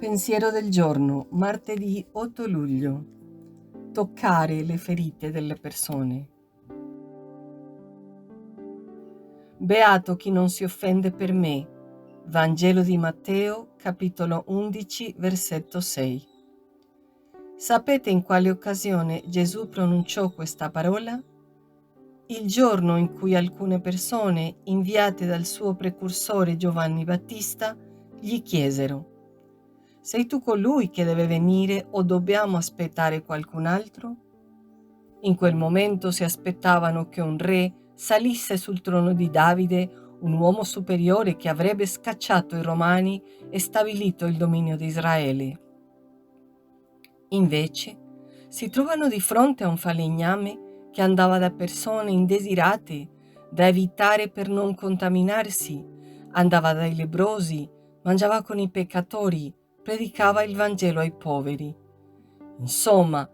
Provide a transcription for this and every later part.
Pensiero del giorno, martedì 8 luglio. Toccare le ferite delle persone. Beato chi non si offende per me. Vangelo di Matteo, capitolo 11, versetto 6. Sapete in quale occasione Gesù pronunciò questa parola? Il giorno in cui alcune persone, inviate dal suo precursore Giovanni Battista, gli chiesero: «Sei tu colui che deve venire o dobbiamo aspettare qualcun altro?» In quel momento si aspettavano che un re salisse sul trono di Davide, un uomo superiore che avrebbe scacciato i Romani e stabilito il dominio di Israele. Invece si trovano di fronte a un falegname che andava da persone indesirate, da evitare per non contaminarsi, andava dai lebbrosi, mangiava con i peccatori, predicava il Vangelo ai poveri. Insomma,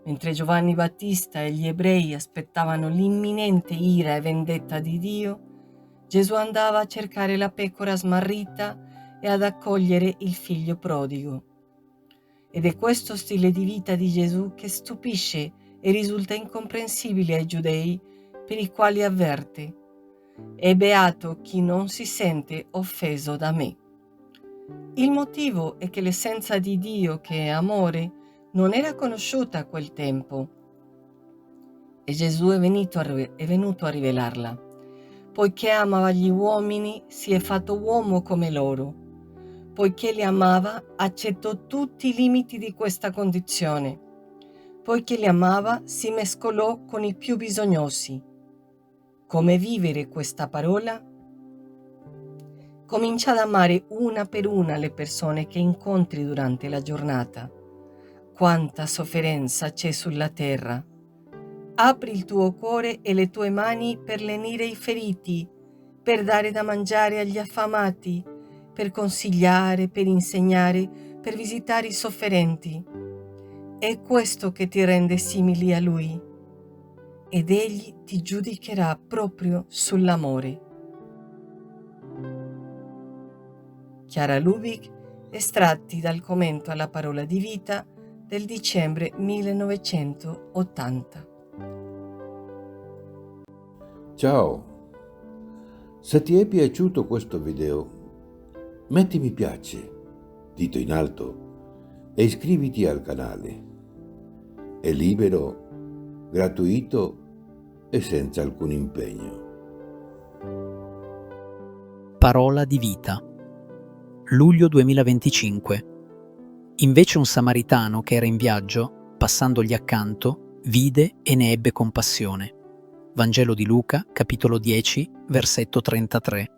mentre Giovanni Battista e gli ebrei aspettavano l'imminente ira e vendetta di Dio, Gesù andava a cercare la pecora smarrita e ad accogliere il figlio prodigo. Ed è questo stile di vita di Gesù che stupisce e risulta incomprensibile ai giudei, per i quali avverte: «È beato chi non si sente offeso da me». Il motivo è che l'essenza di Dio, che è amore, non era conosciuta a quel tempo e Gesù è venuto a rivelarla. Poiché amava gli uomini, si è fatto uomo come loro. Poiché li amava, accettò tutti i limiti di questa condizione. Poiché li amava, si mescolò con i più bisognosi. Come vivere questa parola? Comincia ad amare una per una le persone che incontri durante la giornata. Quanta sofferenza c'è sulla terra. Apri il tuo cuore e le tue mani per lenire i feriti, per dare da mangiare agli affamati, per consigliare, per insegnare, per visitare i sofferenti. È questo che ti rende simili a Lui, ed Egli ti giudicherà proprio sull'amore. Chiara Lubick, estratti dal commento alla parola di vita del dicembre 1980. Ciao, se ti è piaciuto questo video, metti mi piace, dito in alto, e iscriviti al canale. È libero, gratuito e senza alcun impegno. Parola di vita. Luglio 2025. Invece un samaritano che era in viaggio, passandogli accanto, vide e ne ebbe compassione. Vangelo di Luca, capitolo 10, versetto 33.